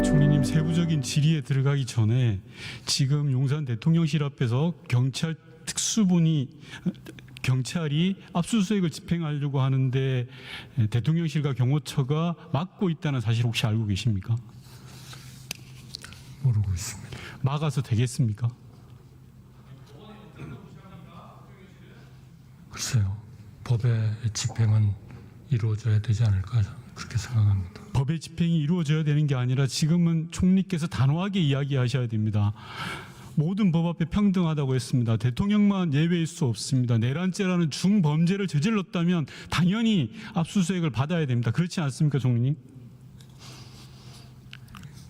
총리님, 세부적인 질의에 들어가기 전에 지금 용산 대통령실 앞에서 경찰이 압수수색을 집행하려고 하는데 대통령실과 경호처가 막고 있다는 사실 혹시 알고 계십니까? 모르고 있습니다. 막아서 되겠습니까? 글쎄요. 법의 집행은 이루어져야 되지 않을까 그렇게 생각합니다. 법의 집행이 이루어져야 되는 게 아니라 지금은 총리께서 단호하게 이야기하셔야 됩니다. 모든 법 앞에 평등하다고 했습니다. 대통령만 예외일 수 없습니다. 내란죄라는 중범죄를 저질렀다면 당연히 압수수색을 받아야 됩니다. 그렇지 않습니까, 총리님?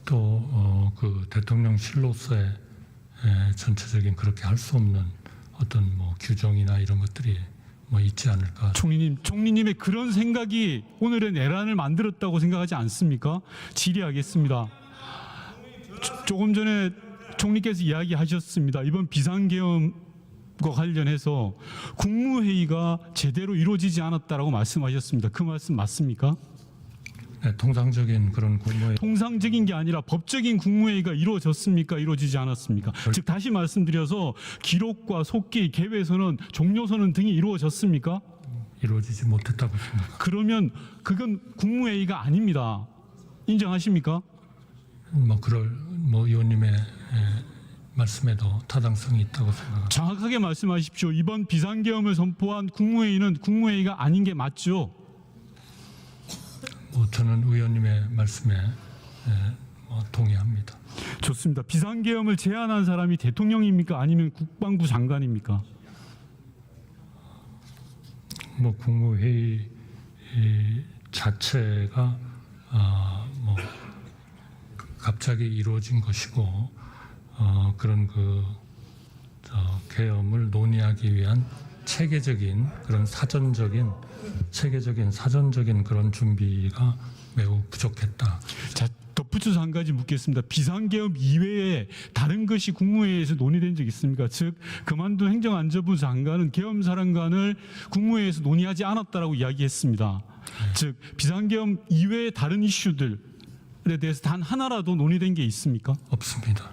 또 그 대통령실로서의 전체적인 그렇게 할 수 없는 어떤 뭐 규정이나 이런 것들이 뭐 있지 않을까. 총리님의 그런 생각이 오늘의 내란을 만들었다고 생각하지 않습니까? 질의하겠습니다. 조금 전에 총리께서 이야기하셨습니다. 이번 비상계엄과 관련해서 국무회의가 제대로 이루어지지 않았다라고 말씀하셨습니다. 그 말씀 맞습니까? 네, 통상적인 그런 국무회의. 통상적인 게 아니라 법적인 국무회의가 이루어졌습니까? 이루어지지 않았습니까? 즉 다시 말씀드려서 기록과 속기, 개회선언, 종료선언 등이 이루어졌습니까? 이루어지지 못했다고 생각합니다. 그러면 그건 국무회의가 아닙니다. 인정하십니까? 뭐 의원님의 말씀에도 타당성이 있다고 생각합니다. 정확하게 말씀하십시오. 이번 비상계엄을 선포한 국무회의는 국무회의가 아닌 게 맞죠? 뭐 저는 의원님의 말씀에 동의합니다. 좋습니다. 비상계엄을 제안한 사람이 대통령입니까? 아니면 국방부 장관입니까? 뭐 국무회의 자체가 뭐 갑자기 이루어진 것이고 그런 계엄을 논의하기 위한 체계적인 사전적인 그런 준비가 매우 부족했다. 자, 덧붙여서 한 가지 묻겠습니다. 비상계엄 이외에 다른 것이 국무회의에서 논의된 적 있습니까? 즉 그만둔 행정안전부 장관은 계엄사령관을 국무회의에서 논의하지 않았다라고 이야기했습니다. 즉 비상계엄 이외의 다른 이슈들에 대해서 단 하나라도 논의된 게 있습니까? 없습니다.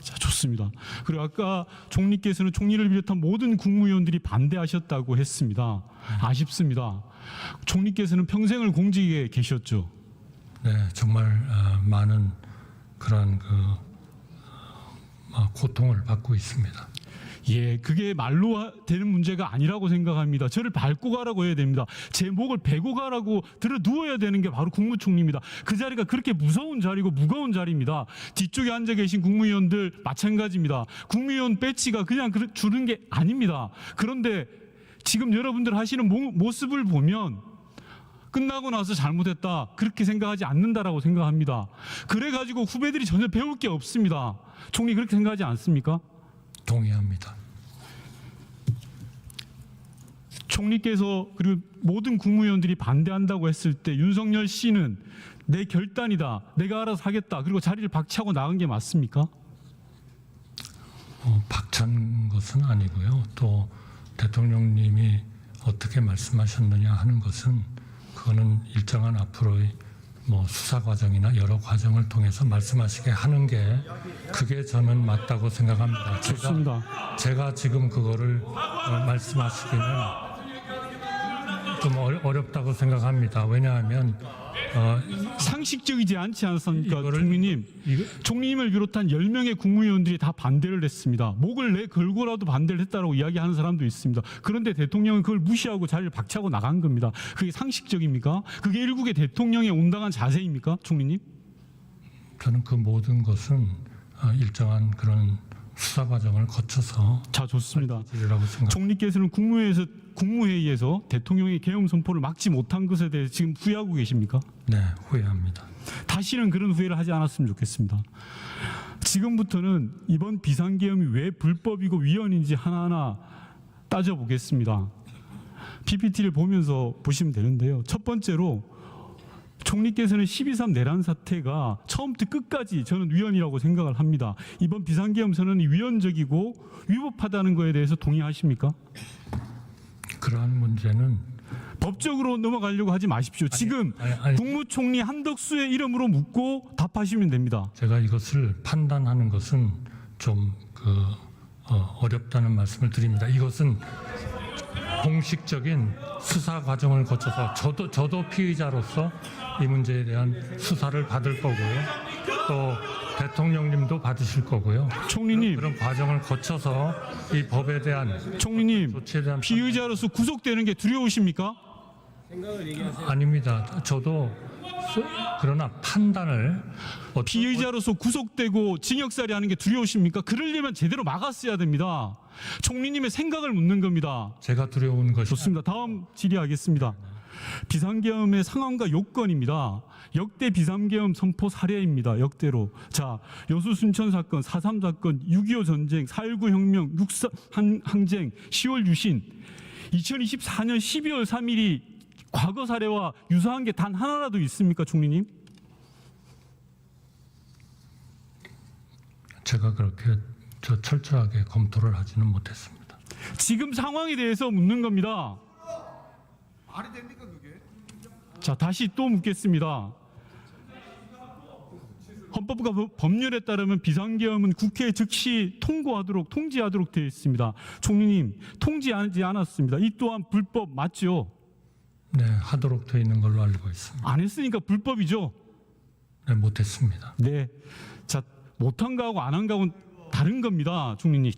자, 좋습니다. 그리고 아까 총리께서는 총리를 비롯한 모든 국무위원들이 반대하셨다고 했습니다. 아쉽습니다. 총리께서는 평생을 공직에 계셨죠. 네, 정말 많은 그런 고통을 받고 있습니다. 예, 그게 말로 되는 문제가 아니라고 생각합니다. 저를 밟고 가라고 해야 됩니다. 제 목을 베고 가라고 들어 누워야 되는 게 바로 국무총리입니다. 그 자리가 그렇게 무서운 자리고 무거운 자리입니다. 뒤쪽에 앉아 계신 국무위원들 마찬가지입니다. 국무위원 배지가 그냥 주는 게 아닙니다. 그런데 지금 여러분들 하시는 모습을 보면 끝나고 나서 잘못했다 그렇게 생각하지 않는다라고 생각합니다. 그래가지고 후배들이 전혀 배울 게 없습니다. 총리 그렇게 생각하지 않습니까? 동의합니다. 총리께서 그리고 모든 국무위원들이 반대한다고 했을 때 윤석열 씨는 내 결단이다, 내가 알아서 하겠다, 그리고 자리를 박차고 나간 게 맞습니까? 박찬 것은 아니고요. 또 대통령님이 어떻게 말씀하셨느냐 하는 것은 그거는 일정한 앞으로의 뭐 수사 과정이나 여러 과정을 통해서 말씀하시게 하는 게 그게 저는 맞다고 생각합니다. 좋습니다. 제가 지금 그거를 말씀하시기는 좀 어렵다고 생각합니다. 왜냐하면 상식적이지 않지 않습니까? 총리님, 총리님을 비롯한 10명의 국무위원들이 다 반대를 했습니다. 목을 내 걸고라도 반대를 했다라고 이야기하는 사람도 있습니다. 그런데 대통령은 그걸 무시하고 자리를 박차고 나간 겁니다. 그게 상식적입니까? 그게 일국의 대통령의 온당한 자세입니까? 총리님? 저는 그 모든 것은 일정한 그런 수사 과정을 거쳐서 자, 좋습니다. 일이라고 생각합니다. 총리께서는 국무회의에서 대통령의 계엄 선포를 막지 못한 것에 대해서 지금 후회하고 계십니까? 네, 후회합니다. 다시는 그런 후회를 하지 않았으면 좋겠습니다. 지금부터는 이번 비상계엄이 왜 불법이고 위헌인지 하나하나 따져보겠습니다. PPT를 보면서 보시면 되는데요. 첫 번째로 총리께서는 12.3 내란 사태가 처음부터 끝까지 저는 위헌이라고 생각을 합니다. 이번 비상계엄 선언이 위헌적이고 위법하다는 것에 대해서 동의하십니까? 그러한 문제는 법적으로 넘어가려고 하지 마십시오. 지금 아니. 국무총리 한덕수의 이름으로 묻고 답하시면 됩니다. 제가 이것을 판단하는 것은 좀 어렵다는 말씀을 드립니다. 이것은 공식적인 수사 과정을 거쳐서 저도 피의자로서 이 문제에 대한 수사를 받을 거고요. 또 대통령님도 받으실 거고요. 총리님, 그런 과정을 거쳐서 이 법에 대한 총리님, 조치에 대한 피의자로서 구속되는 게 두려우십니까? 아닙니다. 저도 그러나 판단을 피의자로서 구속되고 징역살이 하는 게 두려우십니까? 그러려면 제대로 막았어야 됩니다. 총리님의 생각을 묻는 겁니다. 제가 두려운 것이 좋습니다. 다음 질의하겠습니다. 비상계엄의 상황과 요건입니다. 역대 비상계엄 선포 사례입니다. 역대로. 자, 여수 순천 사건, 4.3 사건, 6.25 전쟁, 4.19 혁명, 6.3 항쟁, 10월 유신, 2024년 12월 3일이 과거 사례와 유사한 게 단 하나라도 있습니까, 총리님? 제가 그렇게 철저하게 검토를 하지는 못했습니다. 지금 상황에 대해서 묻는 겁니다. 말이 됩니까 그게? 자, 다시 또 묻겠습니다. 헌법과 법률에 따르면 비상계엄은 국회에 즉시 통지하도록 되어 있습니다. 총리님, 통지하지 않았습니다. 이 또한 불법 맞죠? 네, 하도록 되어 있는 걸로 알고 있습니다. 안 했으니까 불법이죠? 네, 못했습니다. 네. 자, 못한 거하고 안 한 거하고는 다른 겁니다, 총리님.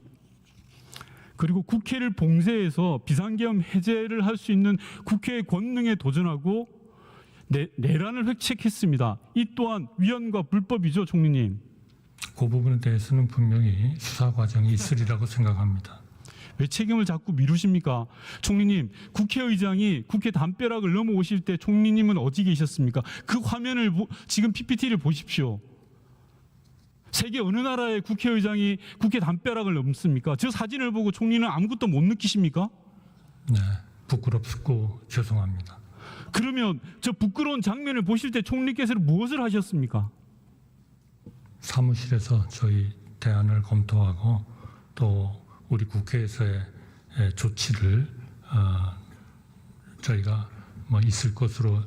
그리고 국회를 봉쇄해서 비상계엄 해제를 할 수 있는 국회의 권능에 도전하고 내란을 획책했습니다. 이 또한 위헌과 불법이죠, 총리님. 그 부분에 대해서는 분명히 수사 과정이 있으리라고 생각합니다. 왜 책임을 자꾸 미루십니까? 총리님, 국회의장이 국회 담벼락을 넘어오실 때 총리님은 어디 계셨습니까? 그 화면을 지금 PPT를 보십시오. 세계 어느 나라의 국회의장이 국회 담벼락을 넘습니까? 저 사진을 보고 총리는 아무것도 못 느끼십니까? 네, 부끄럽고 죄송합니다. 그러면 저 부끄러운 장면을 보실 때 총리께서는 무엇을 하셨습니까? 사무실에서 저희 대안을 검토하고 또 우리 국회에서의 조치를 저희가 있을 것으로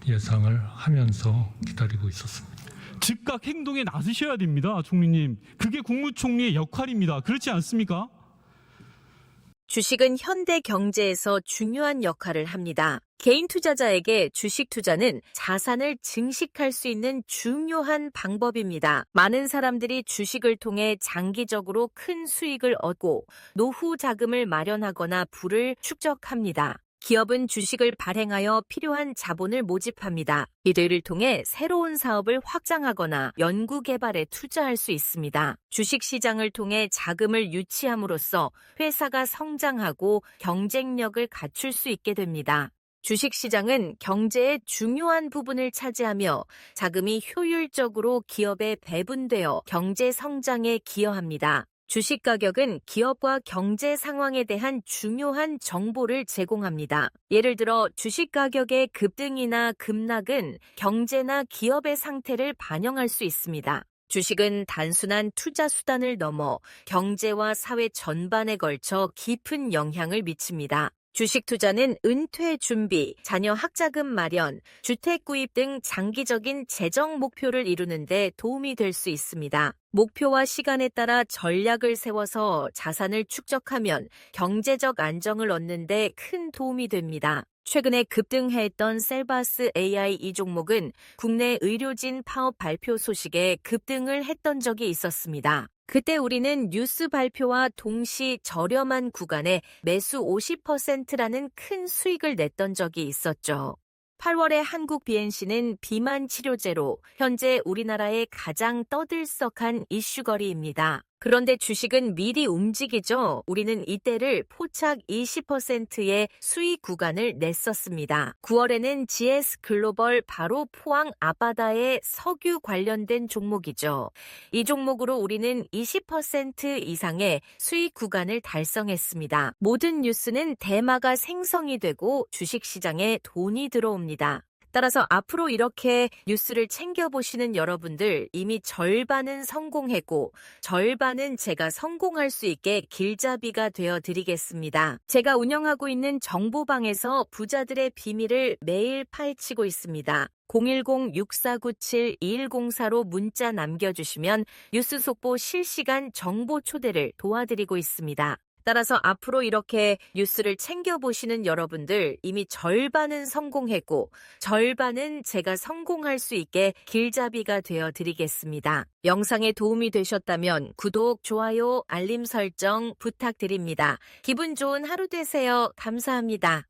예상을 하면서 기다리고 있었습니다. 즉각 행동에 나서셔야 됩니다, 총리님. 그게 국무총리의 역할입니다. 그렇지 않습니까? 주식은 현대 경제에서 중요한 역할을 합니다. 개인 투자자에게 주식 투자는 자산을 증식할 수 있는 중요한 방법입니다. 많은 사람들이 주식을 통해 장기적으로 큰 수익을 얻고 노후 자금을 마련하거나 부를 축적합니다. 기업은 주식을 발행하여 필요한 자본을 모집합니다. 이들을 통해 새로운 사업을 확장하거나 연구 개발에 투자할 수 있습니다. 주식 시장을 통해 자금을 유치함으로써 회사가 성장하고 경쟁력을 갖출 수 있게 됩니다. 주식 시장은 경제의 중요한 부분을 차지하며 자금이 효율적으로 기업에 배분되어 경제 성장에 기여합니다. 주식 가격은 기업과 경제 상황에 대한 중요한 정보를 제공합니다. 예를 들어 주식 가격의 급등이나 급락은 경제나 기업의 상태를 반영할 수 있습니다. 주식은 단순한 투자 수단을 넘어 경제와 사회 전반에 걸쳐 깊은 영향을 미칩니다. 주식 투자는 은퇴 준비, 자녀 학자금 마련, 주택 구입 등 장기적인 재정 목표를 이루는 데 도움이 될 수 있습니다. 목표와 시간에 따라 전략을 세워서 자산을 축적하면 경제적 안정을 얻는 데 큰 도움이 됩니다. 최근에 급등해했던 셀바스 AI 이 종목은 국내 의료진 파업 발표 소식에 급등을 했던 적이 있었습니다. 그때 우리는 뉴스 발표와 동시 저렴한 구간에 매수 50%라는 큰 수익을 냈던 적이 있었죠. 8월에 한국 BNC는 비만 치료제로 현재 우리나라의 가장 떠들썩한 이슈거리입니다. 그런데 주식은 미리 움직이죠. 우리는 이때를 포착 20%의 수익 구간을 냈었습니다. 9월에는 GS 글로벌 바로 포항 아바다의 석유 관련된 종목이죠. 이 종목으로 우리는 20% 이상의 수익 구간을 달성했습니다. 모든 뉴스는 대마가 생성이 되고 주식시장에 돈이 들어옵니다. 따라서 앞으로 이렇게 뉴스를 챙겨보시는 여러분들 이미 절반은 성공했고 절반은 제가 성공할 수 있게 길잡이가 되어 드리겠습니다. 제가 운영하고 있는 정보방에서 부자들의 비밀을 매일 파헤치고 있습니다. 010-6497-2104로 문자 남겨주시면 뉴스 속보 실시간 정보 초대를 도와드리고 있습니다. 따라서 앞으로 이렇게 뉴스를 챙겨보시는 여러분들 이미 절반은 성공했고 절반은 제가 성공할 수 있게 길잡이가 되어 드리겠습니다. 영상에 도움이 되셨다면 구독, 좋아요, 알림 설정 부탁드립니다. 기분 좋은 하루 되세요. 감사합니다.